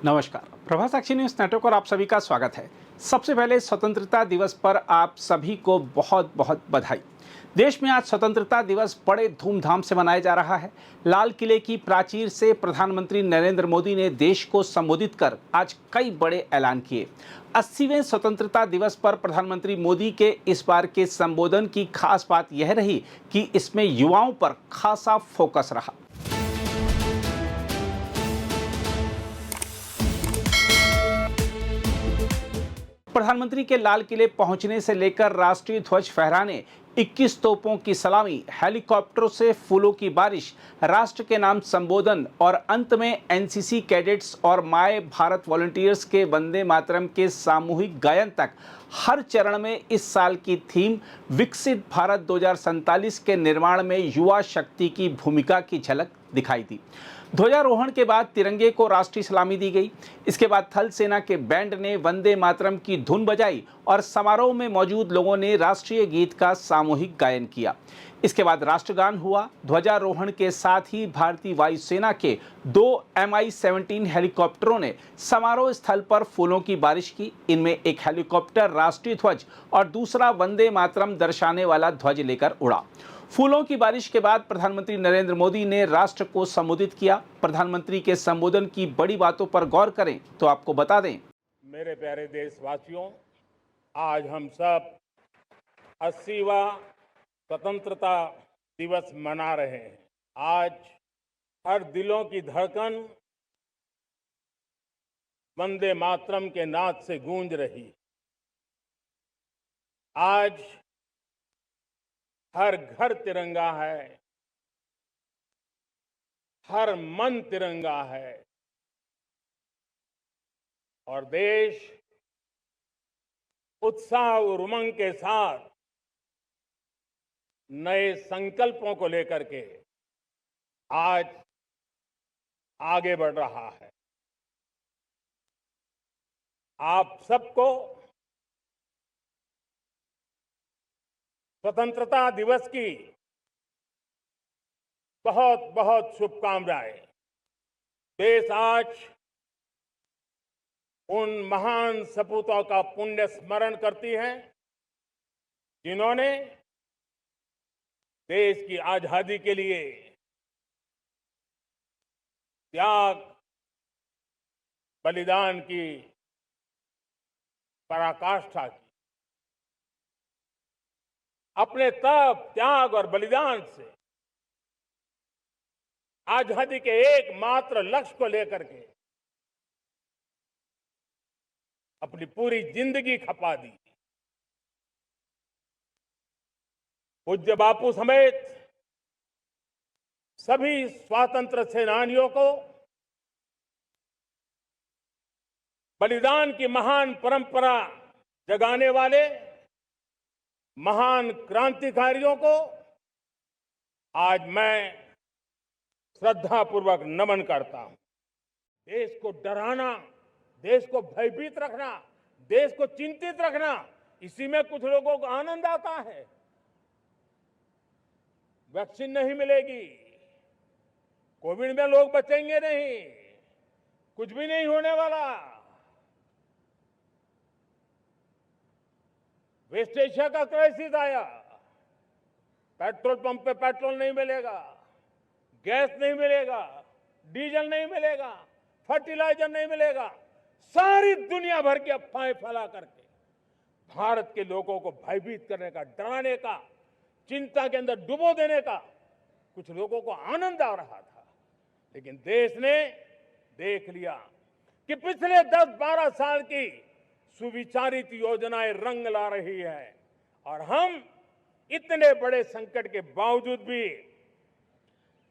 नमस्कार। प्रभा साक्षी news network और आप सभी का स्वागत है। सबसे पहले स्वतंत्रता दिवस पर आप सभी को बहुत बहुत बधाई। देश में आज स्वतंत्रता दिवस बड़े धूमधाम से मनाया जा रहा है। लाल किले की प्राचीर से प्रधानमंत्री नरेंद्र मोदी ने देश को संबोधित कर आज कई बड़े ऐलान किए। 80वें स्वतंत्रता दिवस पर प्रधानमंत्री मोदी के इस बार के संबोधन की खास बात यह रही कि इसमें युवाओं पर खासा फोकस रहा। प्रधानमंत्री के लाल किले पहुंचने से लेकर राष्ट्रीय ध्वज फहराने, 21 तोपों की सलामी, हेलीकॉप्टरों से फूलों की बारिश, राष्ट्र के नाम संबोधन और अंत में एनसीसी कैडेट्स और माय भारत वॉलंटियर्स के वंदे मातरम के सामूहिक गायन तक हर चरण में इस साल की थीम विकसित भारत 2047 के निर्माण में युवा शक्ति की भूमिका की झलक दिखाई दी। ध्वजारोहण के बाद तिरंगे को राष्ट्रीय सलामी दी गई। इसके बाद थल सेना के बैंड ने वंदे मातरम की धुन बजाई और समारोह में मौजूद लोगों ने राष्ट्रीय गीत का सामूहिक गायन किया। इसके बाद राष्ट्रगान हुआ। ध्वजारोहण के साथ ही भारतीय वायुसेना के 2 Mi-17 हेलीकॉप्टरों ने समारोह स्थल पर फूलों की बारिश की। इनमें एक हेलीकॉप्टर राष्ट्रीय ध्वज और दूसरा वंदे मातरम दर्शाने वाला ध्वज लेकर उड़ा। फूलों की बारिश के बाद प्रधानमंत्री नरेंद्र मोदी ने राष्ट्र को संबोधित किया। प्रधानमंत्री के संबोधन की बड़ी बातों पर गौर करें तो आपको बता दें। मेरे प्यारे देशवासियों, आज हम सब 80वां स्वतंत्रता दिवस मना रहे हैं। आज हर दिलों की धड़कन वंदे मातरम के नाद से गूंज रही। आज हर घर तिरंगा है, हर मन तिरंगा है और देश उत्साह और उमंग के साथ नए संकल्पों को लेकर के आज आगे बढ़ रहा है। आप सबको स्वतंत्रता दिवस की बहुत बहुत शुभकामनाएं। देश आज उन महान सपूतों का पुण्य स्मरण करती है जिन्होंने देश की आजादी के लिए त्याग, बलिदान की पराकाष्ठा की। अपने तप, त्याग और बलिदान से आजादी के एकमात्र लक्ष्य को लेकर के अपनी पूरी जिंदगी खपा दी। पूज्य बापू समेत सभी स्वातंत्र्य सेनानियों को बलिदान की महान परंपरा जगाने वाले महान क्रांतिकारियों को आज मैं श्रद्धापूर्वक नमन करता हूं। देश को डराना, देश को भयभीत रखना, देश को चिंतित रखना, इसी में कुछ लोगों को आनंद आता है। वैक्सीन नहीं मिलेगी, कोविड में लोग बचेंगे नहीं, कुछ भी नहीं होने वाला। वेस्ट एशिया का क्राइसिस आया, पेट्रोल पंप पे पेट्रोल नहीं मिलेगा, गैस नहीं मिलेगा, डीजल नहीं मिलेगा, फर्टिलाइजर नहीं मिलेगा। सारी दुनिया भर की अफवाहें फैला करके भारत के लोगों को भयभीत करने का, डराने का, चिंता के अंदर डुबो देने का कुछ लोगों को आनंद आ रहा था। लेकिन देश ने देख लिया कि पिछले 10-12 साल की सुविचारित योजनाएं रंग ला रही है और हम इतने बड़े संकट के बावजूद भी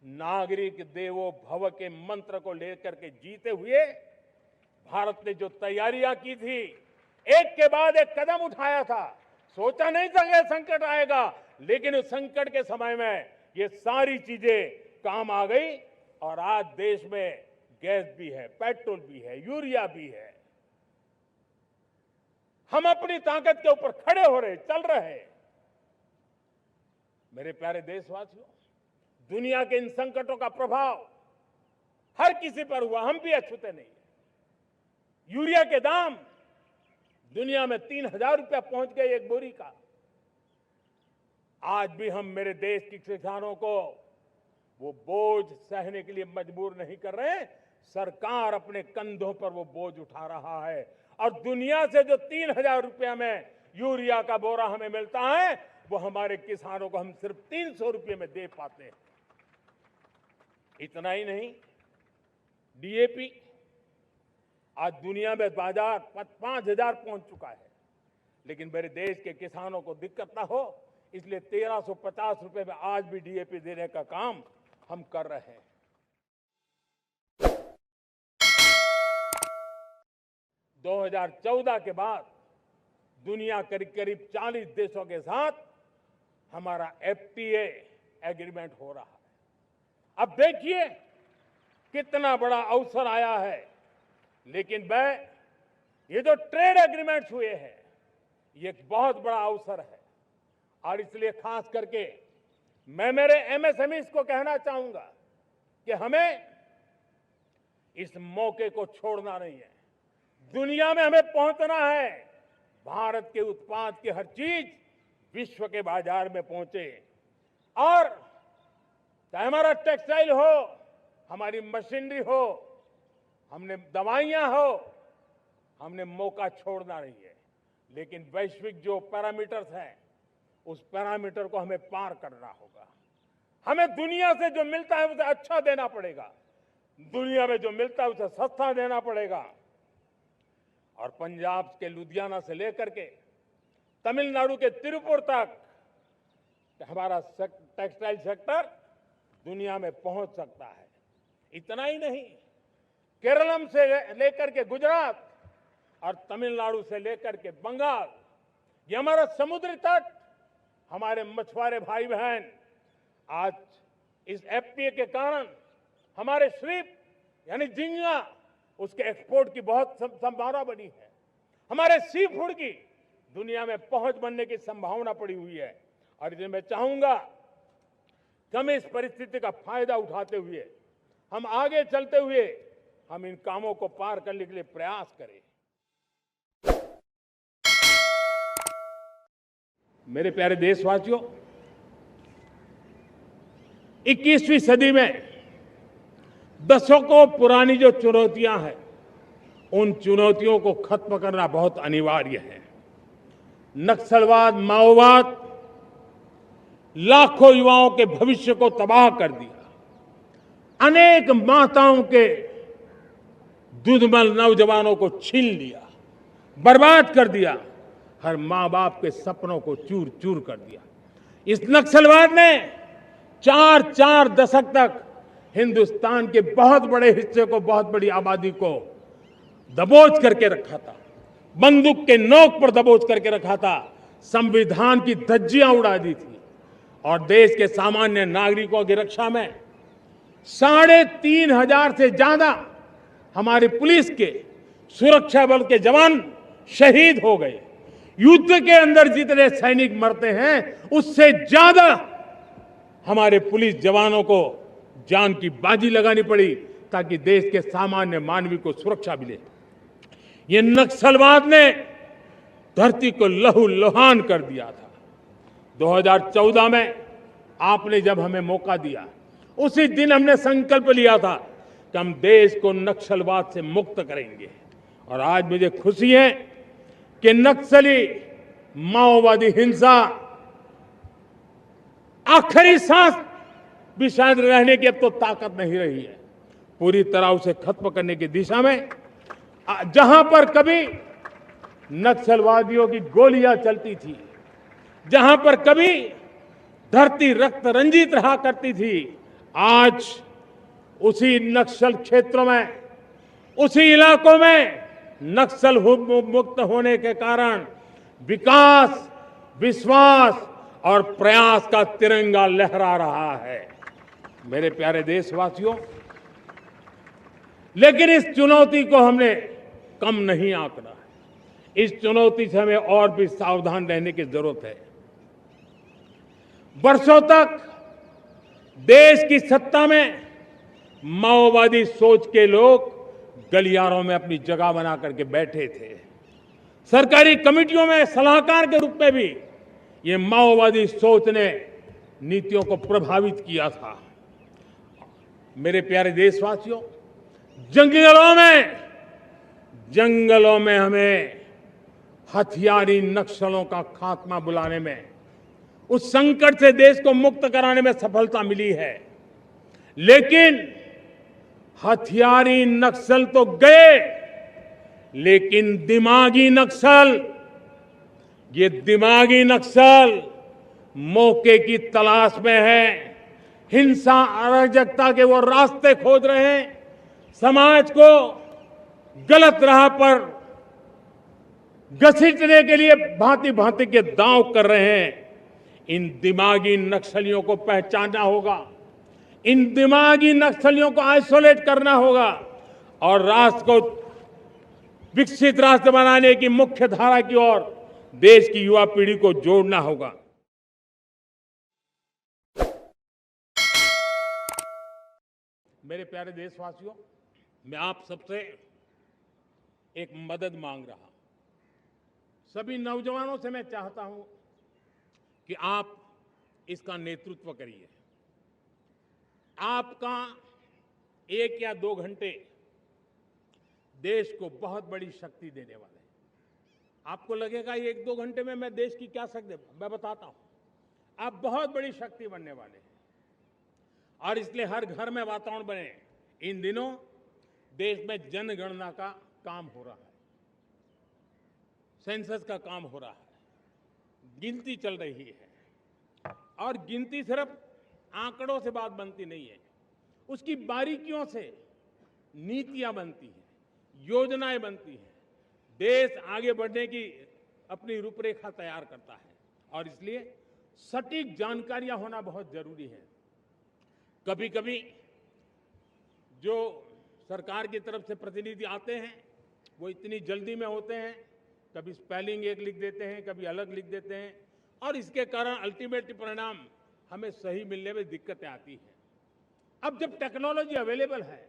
नागरिक देवो भव के मंत्र को लेकर के जीते हुए भारत ने जो तैयारियां की थी, एक के बाद एक कदम उठाया था। सोचा नहीं था कि संकट आएगा, लेकिन उस संकट के समय में ये सारी चीजें काम आ गई और आज देश में गैस भी है, पेट्रोल भी है, यूरिया भी है। हम अपनी ताकत के ऊपर खड़े हो रहे, चल रहे। मेरे प्यारे देशवासियों, दुनिया के इन संकटों का प्रभाव हर किसी पर हुआ, हम भी अछूते नहीं। यूरिया के दाम दुनिया में 3,000 रुपया पहुंच गए एक बोरी का। आज भी हम मेरे देश के किसानों को वो बोझ सहने के लिए मजबूर नहीं कर रहे। सरकार अपने कंधों पर वो बोझ उठा रहा है और दुनिया से जो 3,000 रुपया में यूरिया का बोरा हमें मिलता है वो हमारे किसानों को हम सिर्फ 300 रुपये में दे पाते हैं। इतना ही नहीं, डीएपी आज दुनिया में बाजार 5,000 पहुंच चुका है, लेकिन मेरे देश के किसानों को दिक्कत ना हो इसलिए 1,350 रुपए में आज भी डीएपी देने का काम हम कर रहे हैं। दो 2014 के बाद दुनिया करीब करीब 40 देशों के साथ हमारा एफटीए एग्रीमेंट हो रहा है। अब देखिए कितना बड़ा अवसर आया है, लेकिन ये जो ट्रेड एग्रीमेंट्स हुए हैं ये एक बहुत बड़ा अवसर है और इसलिए खास करके मैं मेरे एमएसएमईज को कहना चाहूंगा कि हमें इस मौके को छोड़ना नहीं है। दुनिया में हमें पहुंचना है। भारत के उत्पाद की हर चीज विश्व के बाजार में पहुंचे और चाहे हमारा टेक्सटाइल हो, हमारी मशीनरी हो, हमने दवाइयां हो, हमने मौका छोड़ना नहीं है। लेकिन वैश्विक जो पैरामीटर्स हैं उस पैरामीटर को हमें पार करना होगा। हमें दुनिया से जो मिलता है उसे अच्छा देना पड़ेगा, दुनिया में जो मिलता है उसे सस्ता देना पड़ेगा। और पंजाब के लुधियाना से लेकर के तमिलनाडु के तिरुपुर तक हमारा टेक्सटाइल सेक्टर दुनिया में पहुंच सकता है। इतना ही नहीं, केरलम से लेकर के गुजरात और तमिलनाडु से लेकर के बंगाल, ये हमारा समुद्री तट, हमारे मछुआरे भाई बहन आज इस एफटीए के कारण हमारे श्रिप यानी झींगा उसके एक्सपोर्ट की बहुत संभावना बनी है। हमारे सी फूड की दुनिया में पहुंच बनने की संभावना पड़ी हुई है और इसलिए मैं चाहूंगा कि हम इस परिस्थिति का फायदा उठाते हुए, हम आगे चलते हुए हम इन कामों को पार करने के लिए प्रयास करें। मेरे प्यारे देशवासियों, 21वीं सदी में दशकों पुरानी जो चुनौतियां हैं उन चुनौतियों को खत्म करना बहुत अनिवार्य है। नक्सलवाद, माओवाद लाखों युवाओं के भविष्य को तबाह कर दिया, अनेक माताओं के दुधमल नौजवानों को छीन लिया, बर्बाद कर दिया, हर मां बाप के सपनों को चूर चूर कर दिया। इस नक्सलवाद ने 4 दशक तक हिंदुस्तान के बहुत बड़े हिस्से को, बहुत बड़ी आबादी को दबोच करके रखा था, बंदूक के नोक पर दबोच करके रखा था, संविधान की धज्जियां उड़ा दी थी और देश के सामान्य नागरिकों की रक्षा में 3,500 से ज्यादा हमारी पुलिस के, सुरक्षा बल के जवान शहीद हो गए। युद्ध के अंदर जितने सैनिक मरते हैं उससे ज्यादा हमारे पुलिस जवानों को जान की बाजी लगानी पड़ी ताकि देश के सामान्य मानवी को सुरक्षा मिले। ये नक्सलवाद ने धरती को लहूलुहान कर दिया था। 2014 में आपने जब हमें मौका दिया, उसी दिन हमने संकल्प लिया था कि हम देश को नक्सलवाद से मुक्त करेंगे और आज मुझे खुशी है कि नक्सली माओवादी हिंसा आखिरी सांस भी शायद रहने की अब तो ताकत नहीं रही है। पूरी तरह उसे खत्म करने की दिशा में जहां पर कभी नक्सलवादियों की गोलियां चलती थी, जहां पर कभी धरती रक्त रंजित रहा करती थी, आज उसी नक्सल क्षेत्रों में, उसी इलाकों में नक्सल मुक्त होने के कारण विकास, विश्वास और प्रयास का तिरंगा लहरा रहा है। मेरे प्यारे देशवासियों, लेकिन इस चुनौती को हमने कम नहीं आंकना है। इस चुनौती से हमें और भी सावधान रहने की जरूरत है। वर्षों तक देश की सत्ता में माओवादी सोच के लोग गलियारों में अपनी जगह बना करके बैठे थे। सरकारी कमेटियों में सलाहकार के रूप में भी ये माओवादी सोच ने नीतियों को प्रभावित किया था। मेरे प्यारे देशवासियों, जंगलों में हमें हथियारी नक्सलों का खात्मा बुलाने में, उस संकट से देश को मुक्त कराने में सफलता मिली है। लेकिन हथियारी नक्सल तो गए, लेकिन दिमागी नक्सल मौके की तलाश में है। हिंसा, अराजकता के वो रास्ते खोज रहे हैं, समाज को गलत राह पर घसीटने के लिए भांति भांति के दांव कर रहे हैं। इन दिमागी नक्सलियों को पहचानना होगा, इन दिमागी नक्सलियों को आइसोलेट करना होगा और राष्ट्र को विकसित राष्ट्र बनाने की मुख्य धारा की ओर देश की युवा पीढ़ी को जोड़ना होगा। मेरे प्यारे देशवासियों, मैं आप सबसे एक मदद मांग रहा हूं। सभी नौजवानों से मैं चाहता हूं कि आप इसका नेतृत्व करिए। आपका 1 या 2 घंटे देश को बहुत बड़ी शक्ति देने वाले हैं। आपको लगेगा 1-2 घंटे में मैं देश की क्या शक्ति, मैं बताता हूं, आप बहुत बड़ी शक्ति बनने वाले हैं। और इसलिए हर घर में वातावरण बने। इन दिनों देश में जनगणना का काम हो रहा है, सेंसस का काम हो रहा है, गिनती चल रही है। और गिनती सिर्फ आंकड़ों से बात बनती नहीं है, उसकी बारीकियों से नीतियां बनती हैं, योजनाएं बनती हैं, देश आगे बढ़ने की अपनी रूपरेखा तैयार करता है। और इसलिए सटीक जानकारियां होना बहुत जरूरी है। कभी कभी जो सरकार की तरफ से प्रतिनिधि आते हैं वो इतनी जल्दी में होते हैं, कभी स्पेलिंग एक लिख देते हैं, कभी अलग लिख देते हैं, और इसके कारण अल्टीमेट परिणाम हमें सही मिलने में दिक्कतें आती हैं। अब जब टेक्नोलॉजी अवेलेबल है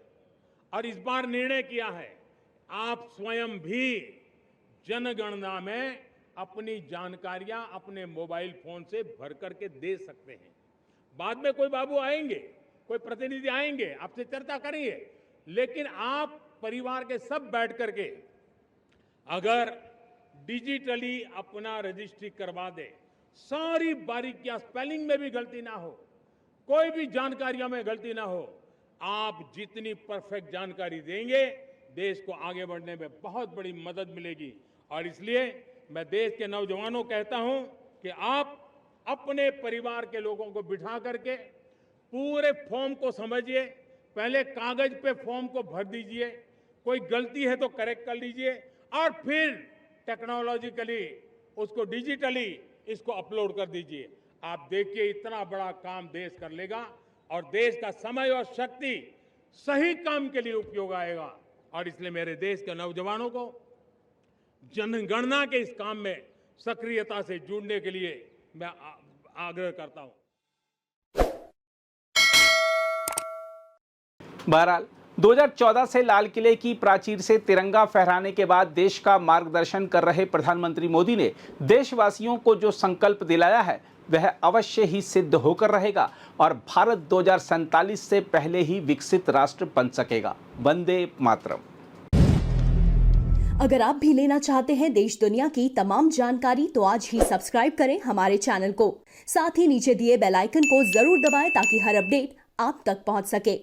और इस बार निर्णय किया है, आप स्वयं भी जनगणना में अपनी जानकारियां अपने मोबाइल फोन से भर करके दे सकते हैं। बाद में कोई बाबू आएंगे, कोई प्रतिनिधि आएंगे, आपसे चर्चा करेंगे, लेकिन आप परिवार के सब बैठ करके अगर डिजिटली अपना रजिस्ट्री करवा दे, सारी बारीकियां, स्पेलिंग में भी गलती ना हो, कोई भी जानकारियों में गलती ना हो, आप जितनी परफेक्ट जानकारी देंगे देश को आगे बढ़ने में बहुत बड़ी मदद मिलेगी। और इसलिए मैं देश के नौजवानों को कहता हूं कि आप अपने परिवार के लोगों को बिठा करके पूरे फॉर्म को समझिए, पहले कागज पे फॉर्म को भर दीजिए, कोई गलती है तो करेक्ट कर लीजिए, और फिर टेक्नोलॉजिकली उसको डिजिटली इसको अपलोड कर दीजिए। आप देखिए इतना बड़ा काम देश कर लेगा और देश का समय और शक्ति सही काम के लिए उपयोग आएगा। और इसलिए मेरे देश के नौजवानों को जनगणना के इस काम में सक्रियता से जुड़ने के लिए मैं आग्रह करता हूं। बहरहाल 2014 से लाल किले की प्राचीर से तिरंगा फहराने के बाद देश का मार्गदर्शन कर रहे प्रधानमंत्री मोदी ने देशवासियों को जो संकल्प दिलाया है वह अवश्य ही सिद्ध होकर रहेगा और भारत 2047 से पहले ही विकसित राष्ट्र बन सकेगा। वंदे मातरम। अगर आप भी लेना चाहते हैं देश दुनिया की तमाम जानकारी तो आज ही सब्सक्राइब करें हमारे चैनल को। साथ ही नीचे दिए बेल आइकन को जरूर दबाएं ताकि हर अपडेट आप तक पहुंच सके।